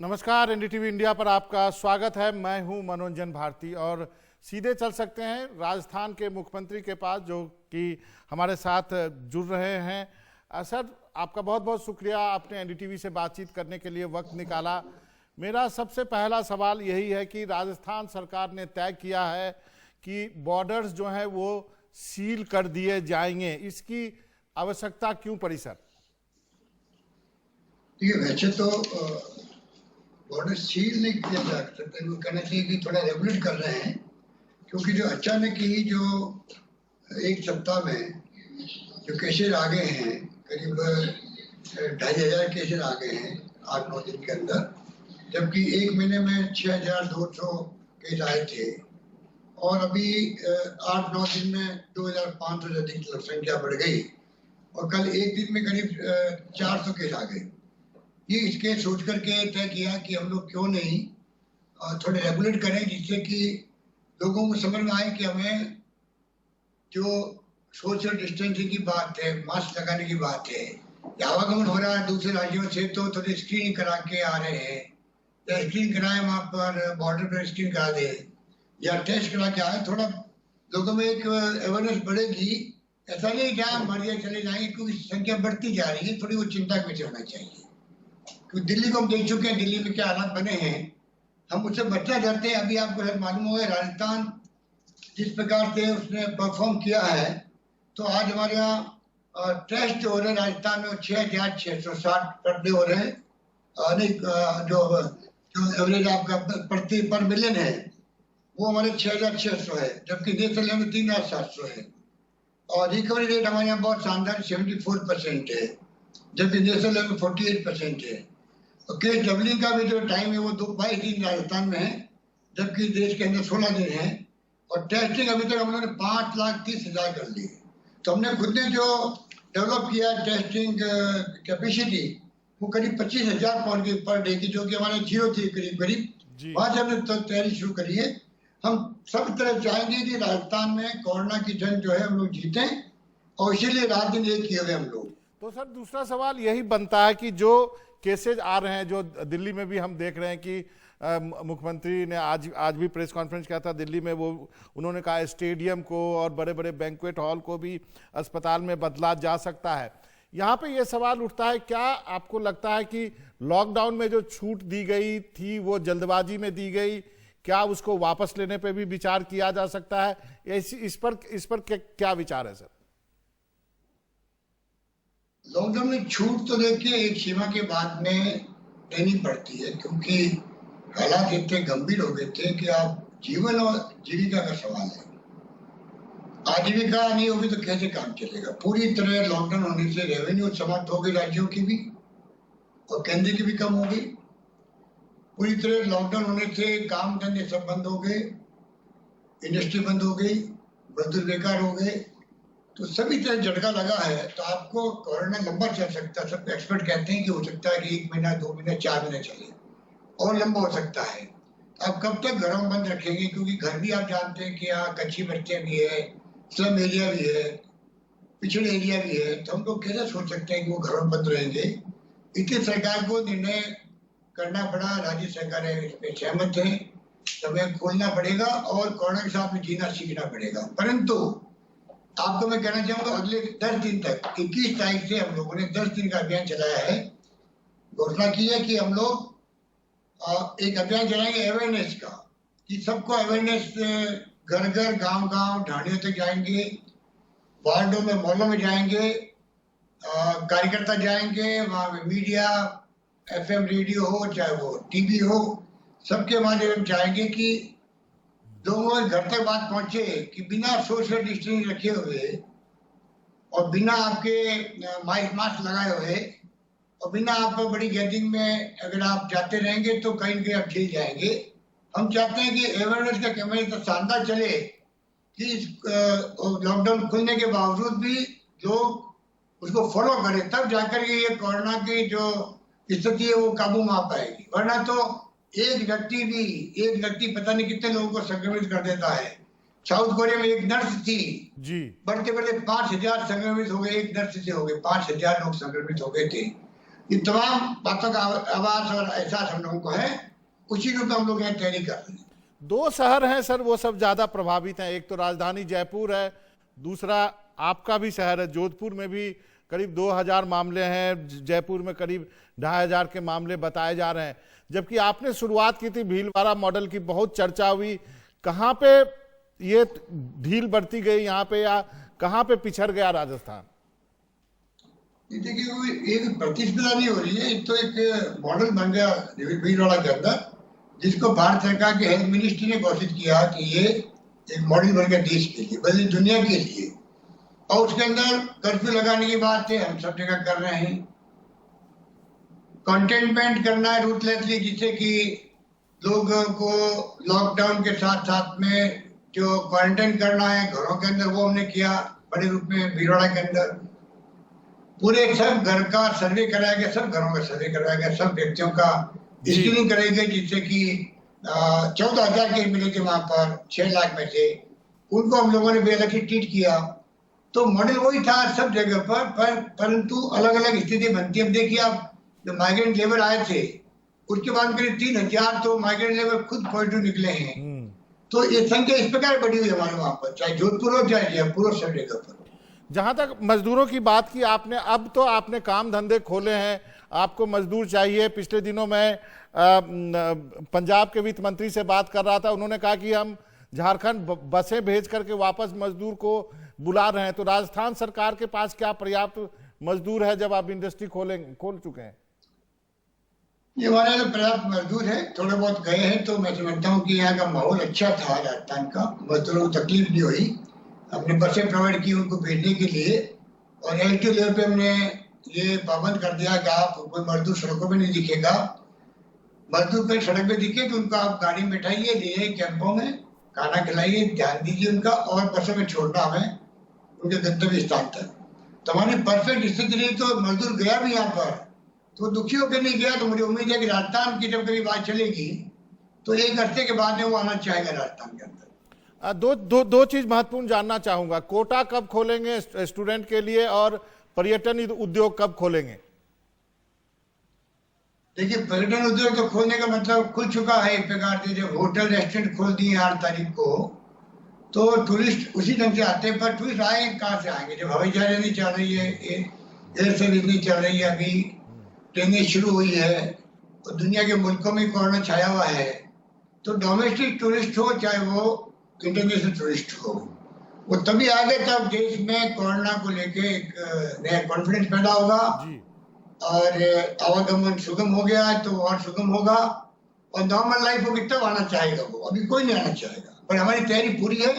नमस्कार, NDTV India पर आपका स्वागत है। मैं हूं मनोरंजन भारती और सीधे चल सकते हैं राजस्थान के मुख्यमंत्री के पास, जो कि हमारे साथ जुड़ रहे हैं। सर, आपका बहुत बहुत शुक्रिया, आपने एनडीटीवी से बातचीत करने के लिए वक्त निकाला। मेरा सबसे पहला सवाल यही है कि राजस्थान सरकार ने तय किया है कि बॉर्डर्स जो हैं वो सील कर दिए जाएंगे, इसकी आवश्यकता क्यों पड़ी सर? वैसे तो बॉर्डर सील नहीं किया जा सकता, वो कहना चाहिए कि थोड़ा रेगुलेट कर रहे हैं, क्योंकि जो अचानक ही जो एक सप्ताह में जो केसेस आ गए हैं, करीब 2500 केसेस आ गए हैं 8-9 दिन के अंदर, जबकि एक महीने में 6200 केस आए थे और अभी 8-9 दिन में 2500 से अधिक संख्या बढ़ गई और कल एक दिन में करीब 400 केस आ गए। ये इसके सोच करके तय किया कि हम लोग क्यों नहीं थोड़े रेगुलेट करें, जिससे कि लोगों को समझ में आए कि हमें जो सोशल डिस्टेंसिंग की बात है, मास्क लगाने की बात है, आवागमन हो रहा है दूसरे राज्यों से तो थोड़ी स्क्रीनिंग करा के आ रहे हैं, या स्क्रीनिंग कराए वहाँ पर बॉर्डर पर स्क्रीनिंग करा दे या टेस्ट करा के आए, थोड़ा लोगों में एक अवेयरनेस बढ़ेगी। ऐसा नहीं जहाँ मर चले जाएंगे, क्योंकि संख्या बढ़ती जा रही है, थोड़ी वो चिंता में होना चाहिए। क्योंकि दिल्ली को हम देख चुके हैं, दिल्ली में क्या हालात बने हैं, हम उससे बचना चाहते हैं। अभी आपको मालूम होगा राजस्थान जिस प्रकार से उसने परफॉर्म किया है, तो आज हमारे यहाँ टेस्ट जो हो रहे हैं राजस्थान में 6660 पर डे हो रहे हैं, नहीं जो एवरेज आपका प्रति पर मिलियन है वो हमारे 6600 है, जबकि नेशनल लेवल में 3700 है और रिकवरी रेट हमारे यहाँ बहुत शानदार 74% है, जबकि नेशनल लेवल 48% है। और केस डबलिंग का भी जो टाइम है वो 22 दिन राजस्थान में है, जबकि देश के अंदर 16 दिन है। और टेस्टिंग अभी तक हम लोगों ने 5,30,000 कर ली। तो हमने खुद ने जो डेवलप किया टेस्टिंग कैपेसिटी, वो करीब 25,000 पाउंड की पर डे की, जो कि हमारे जीरो थी करीब वहां से हमने तैयारी शुरू करी है। हम सब तरह चाहेंगे कि राजस्थान में कोरोना की जंग जो है हम लोग जीतें, और इसीलिए रात दिन एक किए हुए हम लोग। तो सर, दूसरा सवाल यही बनता है कि जो केसेज आ रहे हैं, जो दिल्ली में भी हम देख रहे हैं कि मुख्यमंत्री ने आज भी प्रेस कॉन्फ्रेंस किया था दिल्ली में, वो उन्होंने कहा स्टेडियम को और बड़े बड़े बैंक्वेट हॉल को भी अस्पताल में बदला जा सकता है। यहाँ पे ये सवाल उठता है, क्या आपको लगता है कि लॉकडाउन में जो छूट दी गई थी वो जल्दबाजी में दी गई? क्या उसको वापस लेने पे भी विचार किया जा सकता है? इस पर क्या विचार है सर? लॉकडाउन में छूट तो देखिए एक सीमा के बाद में देनी पड़ती है, क्योंकि हालात इतने गंभीर हो गए थे कि आप जीवन और जीविका का सवाल है। आजीविका नहीं होगी तो कैसे काम चलेगा? पूरी तरह लॉकडाउन होने से रेवेन्यू समाप्त हो गई, राज्यों की भी और केंद्र की भी कम हो गई। पूरी तरह लॉकडाउन होने से काम धंधे सब बंद हो गए, इंडस्ट्री बंद हो गई, मजदूर बेकार हो गए, तो सभी तरह झटका लगा है। तो आपको कोरोना लंबा चल सकता है, सब एक्सपर्ट कहते हैं कि हो सकता है कि 1 महीना, 2 महीने, 4 महीने चले और लंबा हो सकता है। आप कब तक घरों में बंद रखेंगे? क्योंकि घर भी आप जानते हैं कि यहाँ कच्ची बस्तियां भी है, स्लम एरिया भी है, पिछड़े एरिया भी है, तो हम लोग कैसे सोच सकते हैं कि वो घरों में बंद रहेंगे? इसलिए सरकार को निर्णय करना पड़ा, राज्य सरकारें इस पर सहमत है, हमें खोलना पड़ेगा और कोरोना के साथ में जीना सीखना पड़ेगा। परंतु आपको मैं कहना चाहूंगा, अगले 10 दिन तक 21 तारीख से हम लोगों ने 10 दिन का अभियान चलाया है। घोषणा की है कि हम लोग एक अभियान चलाएंगे अवेयरनेस का, कि सबको अवेयरनेस, घर घर, गांव गांव, ढाणियों तक जाएंगे, वार्डों में, मोहल्लों में जाएंगे, कार्यकर्ता जाएंगे, वहां मीडिया, FM रेडियो हो चाहे वो टीवी हो, सबके माध्यम से जाएंगे कि लोगों के घर तक बात पहुंचे कि बिना सोशल डिस्टेंस रखे हुए और बिना आपके मास्क लगाए हुए और बिना आप बड़ी गैदरिंग में अगर आप जाते रहेंगे तो कहीं न कहीं आप झेल जाएंगे। हम चाहते हैं कि अवेयरनेस का कैंपेन तो शानदार चले कि लॉकडाउन खुलने के बावजूद भी लोग उसको फॉलो करें, तब जाकर के ये कोरोना की जो स्थिति है वो काबू में आ पाएगी। वरना तो एक व्यक्ति पता नहीं कितने लोगों को संक्रमित कर देता है। साउथ कोरिया में एक नर्स थी जी, बढ़ते बढ़ते 5,000 संक्रमित हो गए, एक नर्स से हो गए 5,000 लोग संक्रमित हो गए थे। ये तमाम बातों का आवाज और एहसास हम लोगों को है, उसी रूप में हम लोग यहाँ तैयारी कर रहे हैं। दो शहर हैं सर वो सब ज्यादा प्रभावित हैं, एक तो राजधानी जयपुर है, दूसरा आपका भी शहर है जोधपुर में भी करीब 2000 मामले हैं, जयपुर में करीब 2500 के मामले बताए जा रहे हैं। जबकि आपने शुरुआत की थी भीलवाड़ा मॉडल की, बहुत चर्चा हुई, कहाँ पे ये ढील बढ़ती गई यहाँ पे, या कहाँ पे पिछड़ गया राजस्थान? देखिए एक प्रतिस्पर्धा नहीं हो रही है, तो एक मॉडल बन गया भीलवाड़ा के अंदर, जिसको भारत सरकार के हेल्थ मिनिस्ट्री ने घोषित किया कि ये एक मॉडल बन गया देश के लिए, बल्कि दुनिया के लिए। और उसके अंदर कर्फ्यू लगाने की बात है, हम सब जगह कर रहे हैं। कंटेनमेंट करना है रूथलेसली, जिससे कि लोगों को लॉकडाउन के साथ साथ में जो क्वारंटाइन करना है घरों के अंदर, वो हमने किया बड़े रूप में भीलवाड़ा के अंदर। पूरे सब घर का सर्वे कराया गया, सब घरों का सर्वे कराया गया, सब व्यक्तियों का स्क्रीनिंग कराई गई, जिससे कि 14,000 केस मिले थे वहां पर 6 लाख में से, उनको हम लोगों ने बेहद से ट्रीट किया। तो मॉडल वही था सब जगह पर परंतु अलग अलग स्थिति बनती है। अब देखिए आप, जब माइग्रेंट लेबर आए थे उसके बाद करीब 3000 तो माइग्रेंट लेबर खुद पॉजिटिव निकले हैं। तो ये संख्या इस प्रकार बढ़ी हुई है हमारे वहां पर, चाहे जोधपुर हो चाहे जयपुर हो, सब जगह पर। जहां तक मजदूरों की बात की आपने, अब तो आपने काम धंधे खोले हैं, आपको मजदूर चाहिए। पिछले दिनों में पंजाब के वित्त मंत्री से बात कर रहा था, उन्होंने कहा कि हम झारखंड बसें भेज करके वापस मजदूर को बुला रहे हैं। तो राजस्थान सरकार के पास क्या पर्याप्त मजदूर है जब आप इंडस्ट्री खोल चुके हैं? ये हमारे यहाँ पर्याप्त मजदूर है, थोड़े बहुत गए हैं, तो मैं समझता हूँ कि यहाँ का माहौल अच्छा था राजस्थान का, मजदूरों को तकलीफ नहीं हुई। हमने बसें प्रोवाइड की उनको भेजने के लिए, और एलटी लेवल पे हमने ये पाबंद कर दिया कि आप कोई मजदूर सड़कों पे नहीं दिखेगा। मजदूर कहीं सड़क पे दिखे तो उनको आप गाड़ी में बैठाइए, ले कैंपों में खाना खिलाइए, ध्यान दीजिए उनका, और बसों में छोड़ना हमें उनके गंतव्य स्थान तक। तो हमारी परफेक्ट स्थिति रही, तो मजदूर गया भी यहाँ पर तो दुखी होकर नहीं गया। तो मुझे उम्मीद है कि राजस्थान की जब कभी बात चलेगी तो एक हफ्ते के बाद में वो आना चाहेगा राजस्थान के अंदर। दो चीज महत्वपूर्ण जानना चाहूंगा, कोटा कब खोलेंगे स्टूडेंट के लिए, और पर्यटन उद्योग कब खोलेंगे? देखिए पर्यटन उद्योग तो खोलने का मतलब खुल चुका है एक प्रकार से। जब होटल रेस्टोरेंट खोल दिए 8 तारीख को, तो टूरिस्ट उसी ढंग से आते हैं। पर टूरिस्ट आए कहाँ से आएंगे जब हवाई जहाज नहीं चल रही है, एयर सर्विस नहीं चल रही है, अभी ट्रेनें शुरू हुई है, और दुनिया के मुल्कों में कोरोना छाया हुआ है। तो डोमेस्टिक टूरिस्ट हो चाहे वो इंटरनेशनल टूरिस्ट हो, वो तभी आगे तब देश में कोरोना को लेके एक नया कॉन्फिडेंस पैदा होगा, और आवागमन सुगम हो गया है तो और सुगम होगा, और नॉर्मल लाइफ होगी तब आना चाहेगा वो। अभी कोई नहीं आना चाहेगा, पर हमारी तैयारी पूरी है।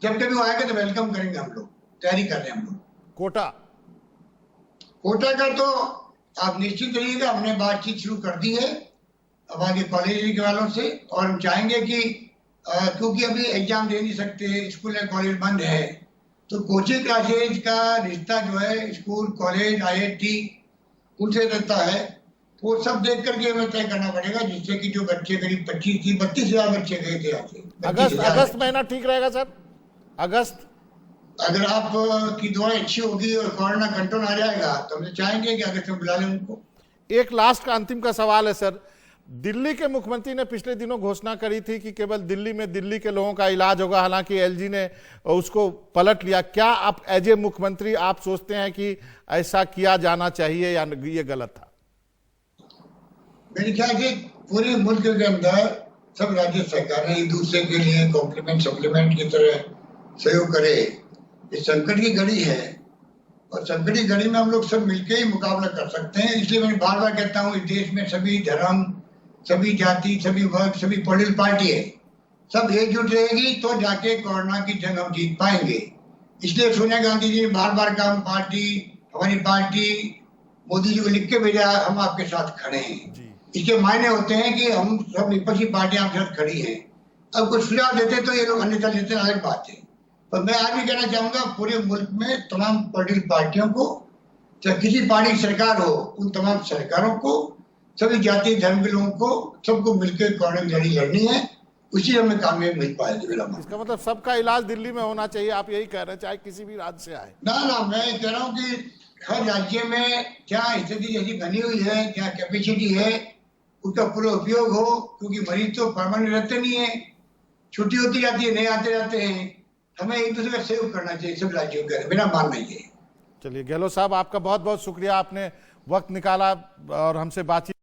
जब कभी वो आएगा तो वेलकम करेंगे, हम लोग तैयारी कर रहे हैं। हम लोग कोटा का तो आप निश्चित रहिएगा, हमने बातचीत शुरू कर दी है हमारे कॉलेज के वालों से, और हम चाहेंगे कि क्योंकि अभी एग्जाम दे नहीं सकते, स्कूल या कॉलेज बंद है, तो कोचिंग क्लासेज का रिश्ता जो है स्कूल कॉलेज IIT उनसे रहता है, वो सब देख करके हमें तय करना पड़ेगा, जिससे कि जो बच्चे करीब 32,000 बच्चे गए थे यहाँ से। अगस्त महीना ठीक रहेगा सर? अगस्त अगर आप की दुआएं अच्छी होगी और कोरोना कंट्रोल आ जाएगा तो हम चाहेंगे कि अगस्त में बुला लें उनको। एक लास्ट का अंतिम का सवाल है सर, दिल्ली के मुख्यमंत्री ने पिछले दिनों घोषणा करी थी कि केवल दिल्ली में दिल्ली के लोगों का इलाज होगा, हालांकि LG ने उसको पलट लिया। क्या आप एज ए मुख्यमंत्री आप सोचते हैं कि ऐसा किया जाना चाहिए या ये गलत था? मेरे ख्याल से पूरे मुल्क के अंदर सब राज्य सरकारें एक दूसरे के लिए कॉम्प्लीमेंट सप्लीमेंट की तरह सहयोग करे। ये संकट की घड़ी है, और संकट की घड़ी में हम लोग सब मिलकर ही मुकाबला कर सकते हैं। इसलिए मैं बार बार कहता हूँ, इस देश में सभी धर्म, सभी जाति, सभी वर्ग, सभी पॉलिटिकल पार्टी है, सब एकजुट रहेगी तो जाके कोरोना की जंग हम जीत पाएंगे। इसलिए सोनिया गांधी जी ने बार बार कहा, हमारी पार्टी मोदी जी को लिख के भेजा, हम आपके साथ खड़े हैं। इसके मायने होते हैं कि हम सब विपक्षी पार्टियां आपके साथ खड़ी हैं। अब कुछ सुझाव देते तो ये लोग अन्यथा लेते, अलग बात है। पर मैं आज भी कहना चाहूंगा पूरे मुल्क में तमाम पॉलिटिकल पार्टियों को, चाहे किसी पार्टी की सरकार हो, उन तमाम सरकारों को, सभी जाति धर्म के लोगों को, सबको मिलकर कोरोना की लड़ाई लड़नी है। उसी हमें कामयाब मिल पाएगी। इसका मतलब सबका इलाज दिल्ली में होना चाहिए, आप यही कह रहे हैं, चाहे किसी भी राज्य से आए? ना, मैं कह रहा हूँ कि हर राज्य में जहाँ स्थिति जैसी बनी हुई है, जहाँ कैपेसिटी है, उसका पूरा उपयोग हो, क्योंकि मरीज तो परमानेंट रहते नहीं है, छुट्टी होती जाती है, नए आते जाते हैं। हमें एक दूसरे का सहयोग करना चाहिए सब राज्यों का, मेरा मानना ये है। चलिए गहलोत साहब, आपका बहुत बहुत शुक्रिया, आपने वक्त निकाला और हमसे बातचीत